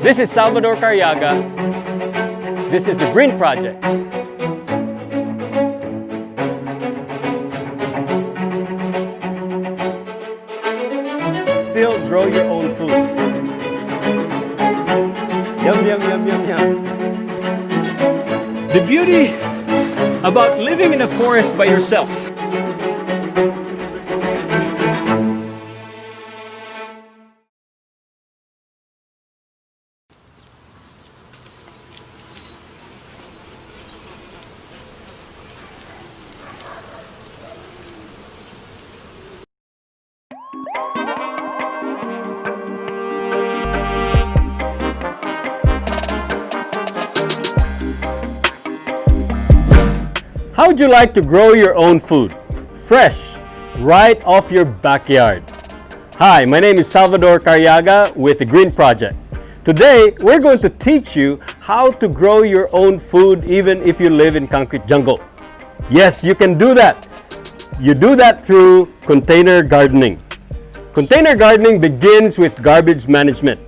This is Salvador Carriaga. This is the Green Project. Still grow your own food. Yum, yum, yum, yum, yum. The beauty about living in a forest by yourself. How would you like to grow your own food? Fresh, right off your backyard. Hi, my name is Salvador Carriaga with the Green Project. Today, we're going to teach you how to grow your own food even if you live in concrete jungle. Yes, you can do that. You do that through container gardening. Container gardening begins with garbage management.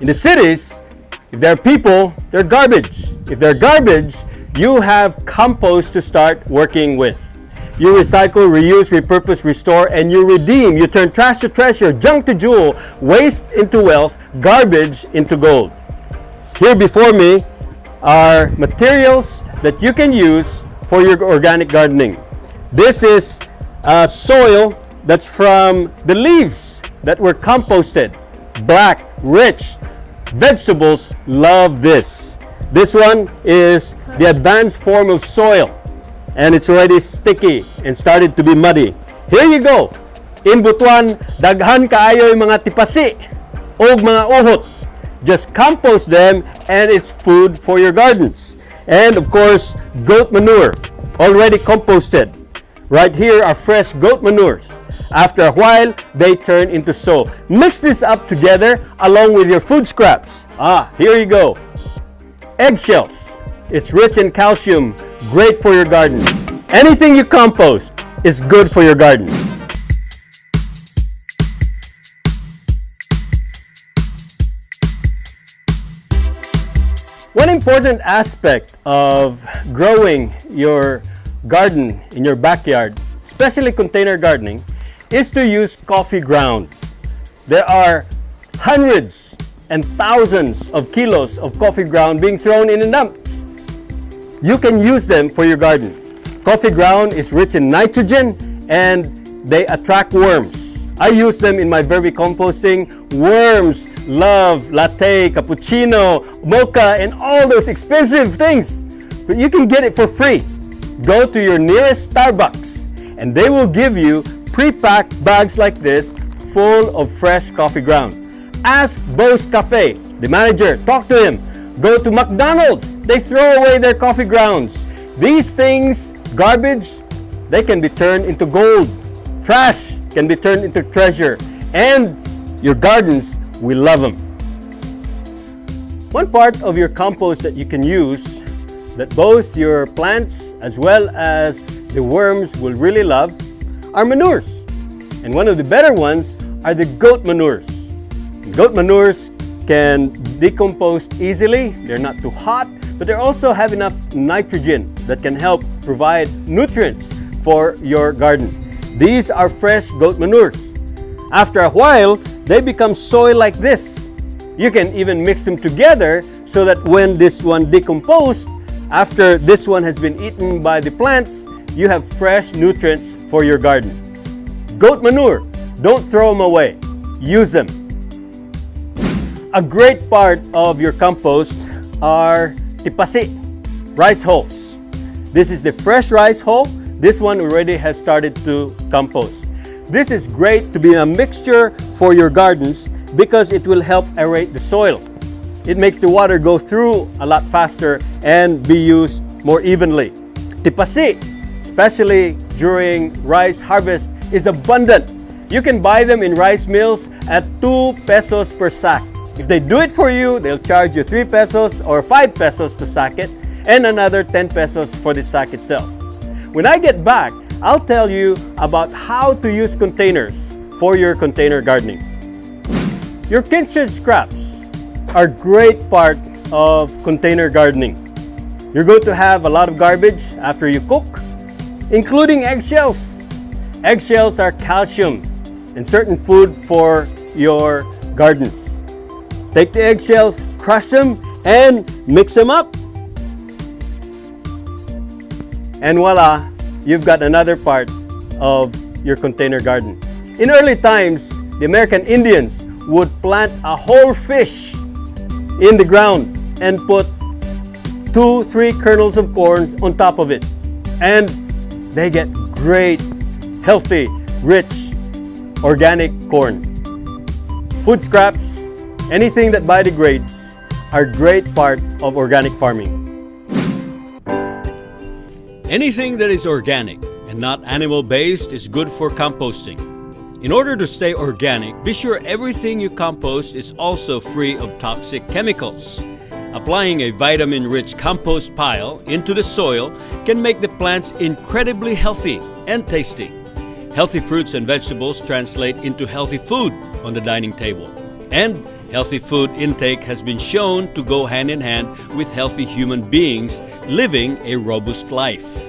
In the cities, if there are people, they're garbage. If they're garbage, you have compost to start working with. You recycle, reuse, repurpose, restore, and you redeem. You turn trash to treasure, junk to jewel, waste into wealth, garbage into gold. Here before me are materials that you can use for your organic gardening. This is soil that's from the leaves that were composted. Black, rich. Vegetables love this. This one is the advanced form of soil, and it's already sticky and started to be muddy. Here you go. In Butuan, daghan kaayo yung mga tipasi o mga uhot. Just compost them and it's food for your gardens. And of course, goat manure, already composted. Right here are fresh goat manures. After a while, they turn into soil. Mix this up together along with your food scraps. Here you go. Eggshells. It's rich in calcium, great for your gardens. Anything you compost is good for your garden. One important aspect of growing your garden in your backyard, especially container gardening, is to use coffee ground. There are hundreds and thousands of kilos of coffee ground being thrown in dumps. You can use them for your gardens. Coffee ground is rich in nitrogen and they attract worms. I use them in my vermicomposting. Worms love latte, cappuccino, mocha, and all those expensive things. But you can get it for free. Go to your nearest Starbucks and they will give you pre-packed bags like this full of fresh coffee ground. Ask Bo's Cafe, the manager, talk to him. Go to McDonald's, they throw away their coffee grounds. These things, garbage, they can be turned into gold. Trash can be turned into treasure. And your gardens will love them. One part of your compost that you can use that both your plants as well as the worms will really love are manures. And one of the better ones are the goat manures. Goat manures can decompose easily. They're not too hot, but they also have enough nitrogen that can help provide nutrients for your garden. These are fresh goat manures. After a while, they become soil like this. You can even mix them together so that when this one decomposed, after this one has been eaten by the plants, you have fresh nutrients for your garden. Goat manure, don't throw them away. Use them. A great part of your compost are tipasi, rice hulls. This is the fresh rice hull. This one already has started to compost. This is great to be a mixture for your gardens because it will help aerate the soil. It makes the water go through a lot faster and be used more evenly. Tipasi, especially during rice harvest, is abundant. You can buy them in rice mills at 2 pesos per sack. If they do it for you, they'll charge you 3 pesos or 5 pesos to sack it and another 10 pesos for the sack itself. When I get back, I'll tell you about how to use containers for your container gardening. Your kitchen scraps are a great part of container gardening. You're going to have a lot of garbage after you cook, including eggshells. Eggshells are calcium and certain food for your gardens. Take the eggshells, crush them, and mix them up. And voila, you've got another part of your container garden. In early times, the American Indians would plant a whole fish in the ground and put 2-3 kernels of corn on top of it. And they get great, healthy, rich, organic corn. Food scraps, anything that biodegrades, are a great part of organic farming. Anything that is organic and not animal-based is good for composting. In order to stay organic, be sure everything you compost is also free of toxic chemicals. Applying a vitamin-rich compost pile into the soil can make the plants incredibly healthy and tasty. Healthy fruits and vegetables translate into healthy food on the dining table. And healthy food intake has been shown to go hand in hand with healthy human beings living a robust life.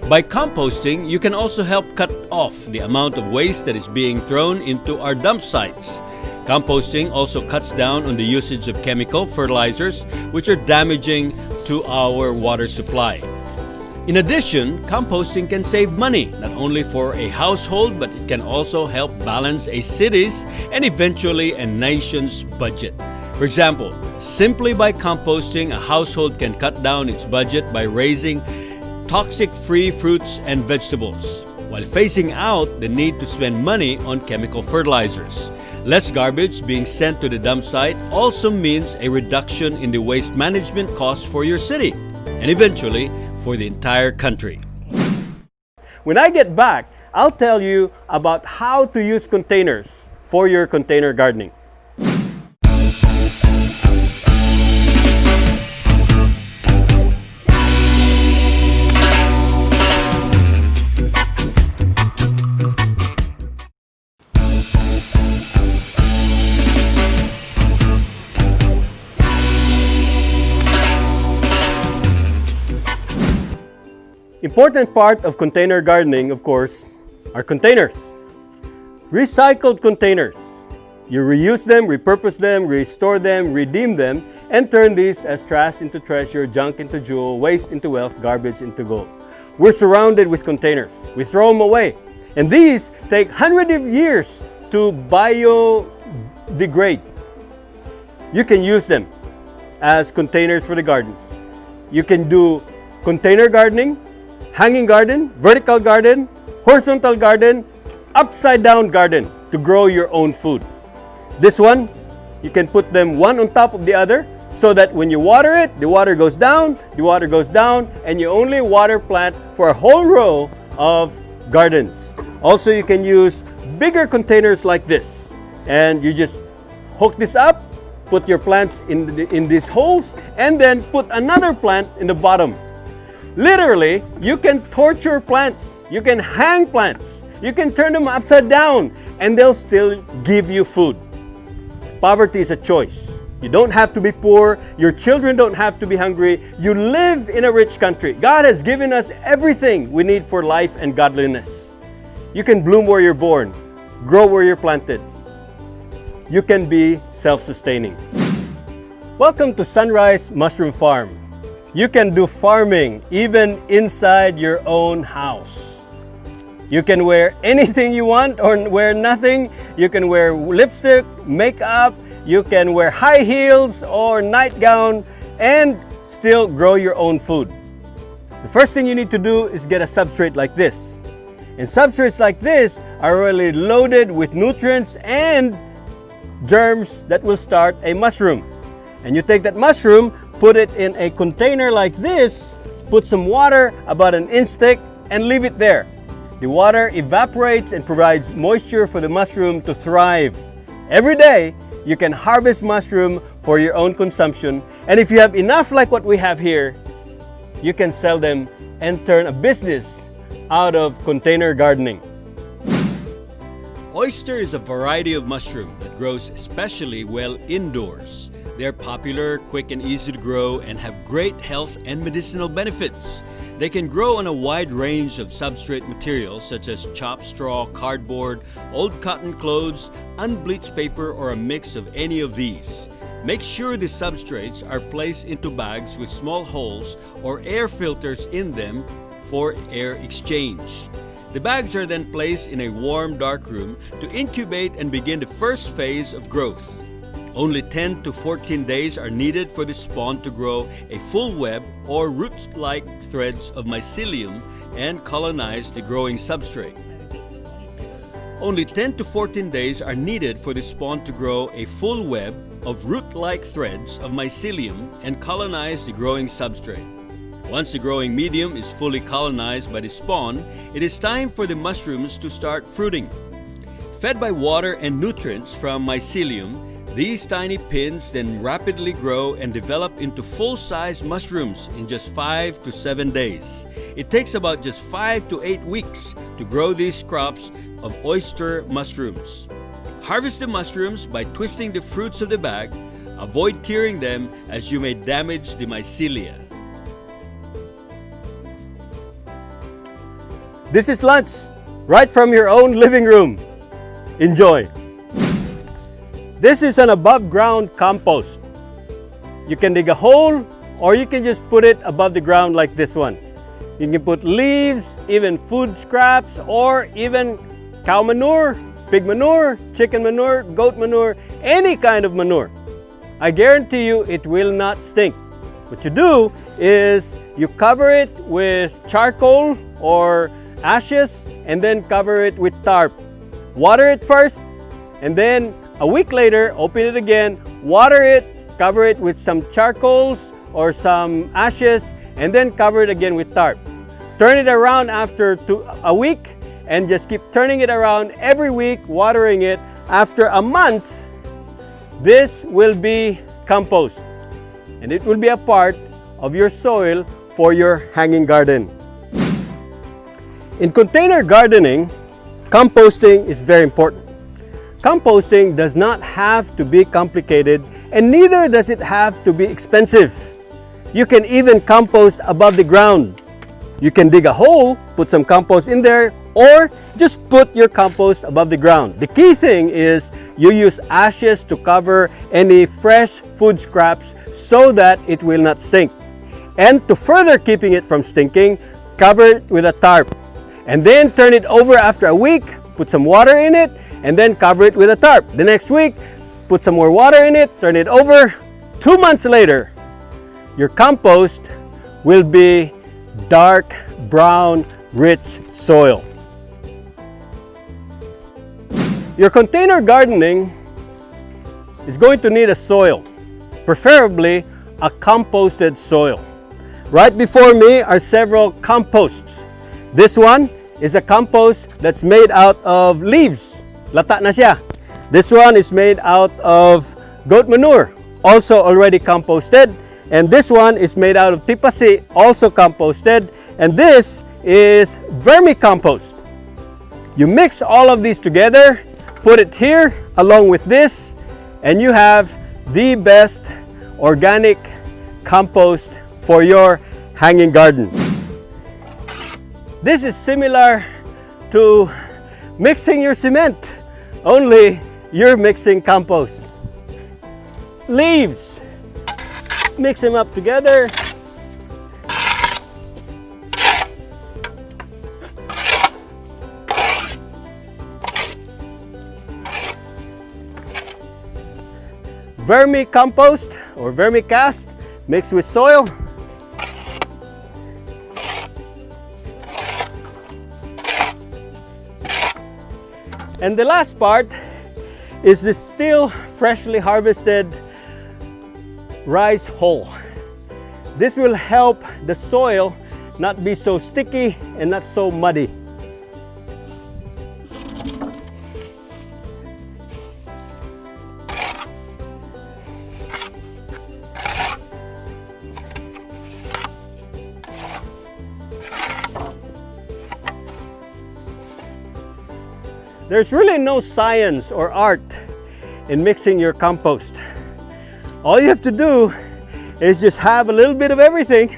By composting, you can also help cut off the amount of waste that is being thrown into our dump sites. Composting also cuts down on the usage of chemical fertilizers, which are damaging to our water supply. In addition, composting can save money, not only for a household, but it can also help balance a city's and eventually a nation's budget. For example, simply by composting, a household can cut down its budget by raising toxic-free fruits and vegetables, while phasing out the need to spend money on chemical fertilizers. Less garbage being sent to the dump site also means a reduction in the waste management costs for your city, and eventually for the entire country. When I get back, I'll tell you about how to use containers for your container gardening. Important part of container gardening, of course, are containers. Recycled containers. You reuse them, repurpose them, restore them, redeem them, and turn these as trash into treasure, junk into jewel, waste into wealth, garbage into gold. We're surrounded with containers. We throw them away. And these take hundreds of years to biodegrade. You can use them as containers for the gardens. You can do container gardening, hanging garden, vertical garden, horizontal garden, upside down garden to grow your own food. This one, you can put them one on top of the other so that when you water it, the water goes down, and you only water plant for a whole row of gardens. Also, you can use bigger containers like this, and you just hook this up, put your plants in these holes, and then put another plant in the bottom. Literally, you can torture plants, you can hang plants, you can turn them upside down, and they'll still give you food. Poverty is a choice. You don't have to be poor, your children don't have to be hungry, you live in a rich country. God has given us everything we need for life and godliness. You can bloom where you're born, grow where you're planted. You can be self-sustaining. Welcome to Sunrise Mushroom Farm. You can do farming even inside your own house. You can wear anything you want or wear nothing. You can wear lipstick, makeup, you can wear high heels or nightgown and still grow your own food. The first thing you need to do is get a substrate like this. And substrates like this are really loaded with nutrients and germs that will start a mushroom. And you take that mushroom, put it in a container like this, put some water about an inch thick, and leave it there. The water evaporates and provides moisture for the mushroom to thrive. Every day, you can harvest mushroom for your own consumption, and if you have enough like what we have here, you can sell them and turn a business out of container gardening. Oyster is a variety of mushroom that grows especially well indoors. They're popular, quick and easy to grow, and have great health and medicinal benefits. They can grow on a wide range of substrate materials such as chopped straw, cardboard, old cotton clothes, unbleached paper, or a mix of any of these. Make sure the substrates are placed into bags with small holes or air filters in them for air exchange. The bags are then placed in a warm, dark room to incubate and begin the first phase of growth. Only 10 to 14 days are needed for the spawn to grow a full web or root-like threads of mycelium and colonize the growing substrate. Only 10 to 14 days are needed for the spawn to grow a full web of root-like threads of mycelium and colonize the growing substrate. Once the growing medium is fully colonized by the spawn, it is time for the mushrooms to start fruiting. Fed by water and nutrients from mycelium, these tiny pins then rapidly grow and develop into full-size mushrooms in just 5 to 7 days. It takes about just 5 to 8 weeks to grow these crops of oyster mushrooms. Harvest the mushrooms by twisting the fruits of the bag. Avoid tearing them as you may damage the mycelia. This is lunch, right from your own living room. Enjoy! This is an above-ground compost. You can dig a hole or you can just put it above the ground like this one. You can put leaves, even food scraps, or even cow manure, pig manure, chicken manure, goat manure, any kind of manure. I guarantee you it will not stink. What you do is you cover it with charcoal or ashes and then cover it with tarp. Water it first and then a week later, open it again, water it, cover it with some charcoals or some ashes, and then cover it again with tarp. Turn it around after a week and just keep turning it around every week, watering it. After a month, this will be compost and it will be a part of your soil for your hanging garden. In container gardening, composting is very important. Composting does not have to be complicated and neither does it have to be expensive. You can even compost above the ground. You can dig a hole, put some compost in there, or just put your compost above the ground. The key thing is you use ashes to cover any fresh food scraps so that it will not stink. And to further keeping it from stinking, cover it with a tarp. And then turn it over after a week, put some water in it, and then cover it with a tarp. The next week, put some more water in it, turn it over. 2 months later, your compost will be dark brown, rich soil. Your container gardening is going to need a soil, preferably a composted soil. Right before me are several composts. This one is a compost that's made out of leaves. Lata na siya. This one is made out of goat manure, also already composted. And this one is made out of tipasi, also composted. And this is vermicompost. You mix all of these together, put it here along with this, and you have the best organic compost for your hanging garden. This is similar to mixing your cement, only you're mixing compost. Leaves, mix them up together. Vermicompost or vermicast mixed with soil. And the last part is the still freshly harvested rice hull. This will help the soil not be so sticky and not so muddy. There's really no science or art in mixing your compost. All you have to do is just have a little bit of everything,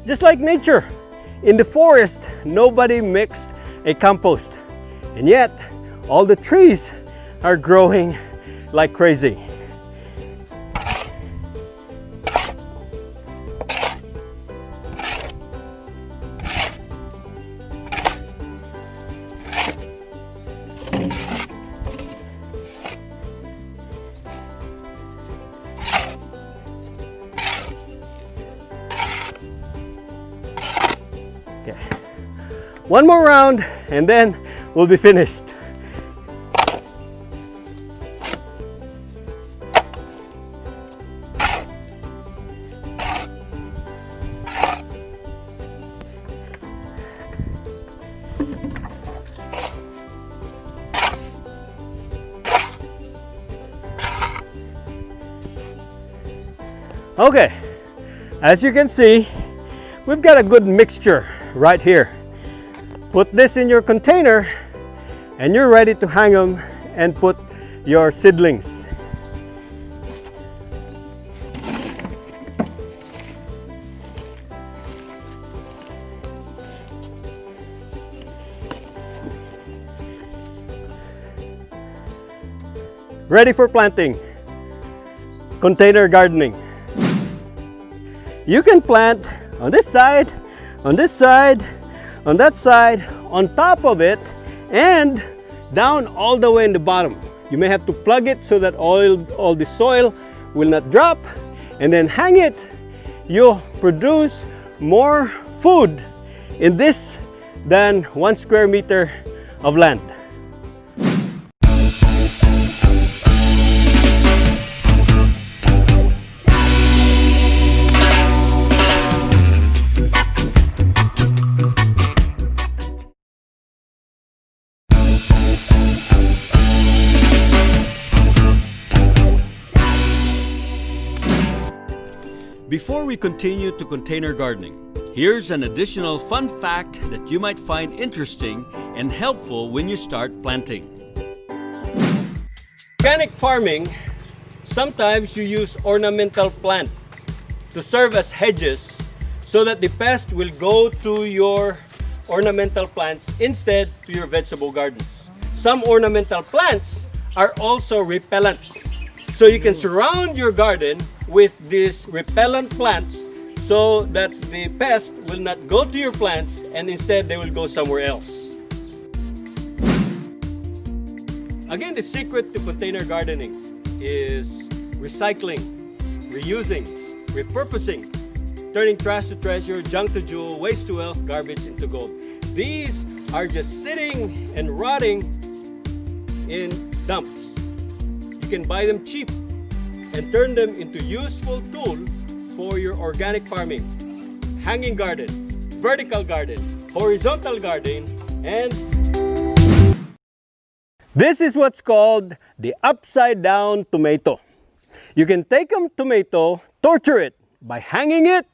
just like nature. In the forest, nobody mixed a compost, and yet all the trees are growing like crazy. Okay. One more round and then we'll be finished. Okay, as you can see, we've got a good mixture right here. Put this in your container and you're ready to hang them and put your seedlings. Ready for planting. Container gardening. You can plant on this side, on this side, on that side, on top of it, and down all the way in the bottom. You may have to plug it so that all the soil will not drop, and then hang it. You'll produce more food in this than 1 square meter of land. Before we continue to container gardening, here's an additional fun fact that you might find interesting and helpful when you start planting. Organic farming, sometimes you use ornamental plant to serve as hedges so that the pest will go to your ornamental plants instead to your vegetable gardens. Some ornamental plants are also repellents. So you can surround your garden with these repellent plants so that the pest will not go to your plants and instead they will go somewhere else. Again, the secret to container gardening is recycling, reusing, repurposing, turning trash to treasure, junk to jewel, waste to wealth, garbage into gold. These are just sitting and rotting in dumps. You can buy them cheap and turn them into useful tool for your organic farming, hanging garden, vertical garden, horizontal garden, and this is what's called the upside down tomato. You can take a tomato, torture it by hanging it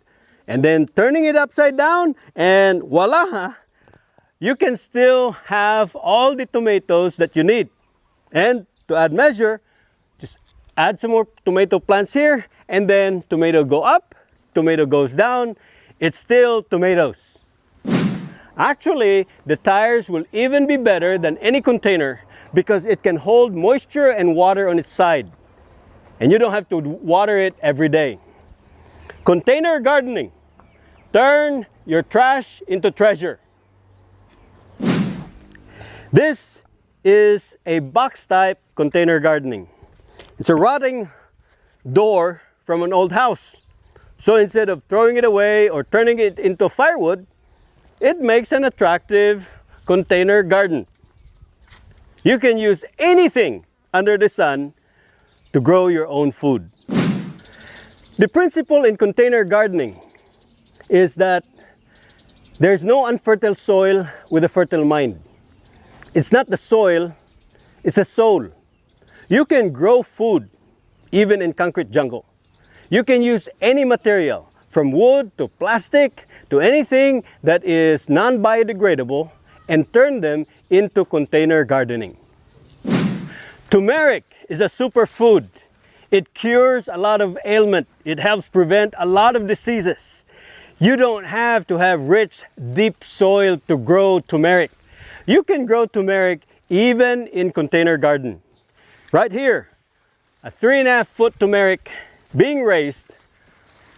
and then turning it upside down, and voila, you can still have all the tomatoes that you need. And to add measure, just add some more tomato plants here, and then tomato go up, tomato goes down, it's still tomatoes. Actually, the tires will even be better than any container because it can hold moisture and water on its side. And you don't have to water it every day. Container gardening. Turn your trash into treasure. This is a box type container gardening. It's a rotting door from an old house. So instead of throwing it away or turning it into firewood, it makes an attractive container garden. You can use anything under the sun to grow your own food. The principle in container gardening is that there's no unfertile soil with a fertile mind. It's not the soil, it's a soul. You can grow food even in concrete jungle. You can use any material, from wood to plastic to anything that is non-biodegradable, and turn them into container gardening. Turmeric is a superfood. It cures a lot of ailment. It helps prevent a lot of diseases. You don't have to have rich, deep soil to grow turmeric. You can grow turmeric even in container garden. Right here, a 3.5-foot turmeric being raised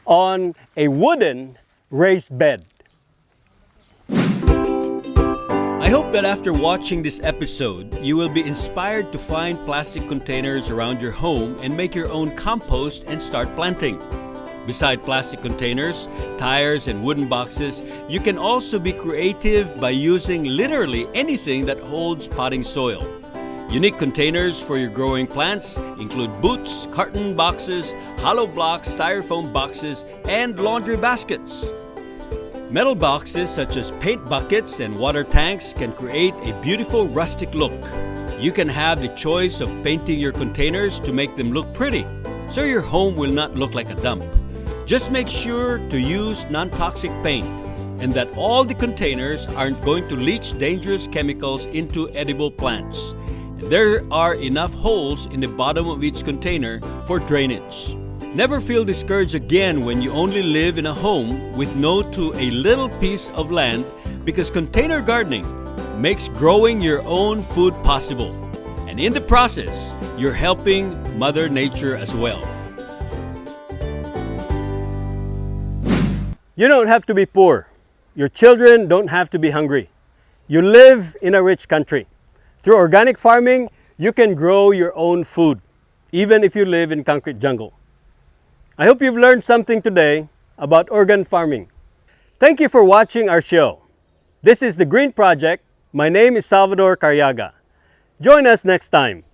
on a wooden raised bed. I hope that after watching this episode, you will be inspired to find plastic containers around your home and make your own compost and start planting. Beside plastic containers, tires, and wooden boxes, you can also be creative by using literally anything that holds potting soil. Unique containers for your growing plants include boots, carton boxes, hollow blocks, styrofoam boxes, and laundry baskets. Metal boxes such as paint buckets and water tanks can create a beautiful rustic look. You can have the choice of painting your containers to make them look pretty, so your home will not look like a dump. Just make sure to use non-toxic paint and that all the containers aren't going to leach dangerous chemicals into edible plants. And there are enough holes in the bottom of each container for drainage. Never feel discouraged again when you only live in a home with no to a little piece of land, because container gardening makes growing your own food possible. And in the process, you're helping Mother Nature as well. You don't have to be poor. Your children don't have to be hungry. You live in a rich country. Through organic farming, you can grow your own food, even if you live in concrete jungle. I hope you've learned something today about organ farming. Thank you for watching our show. This is The Green Project. My name is Salvador Caryaga. Join us next time.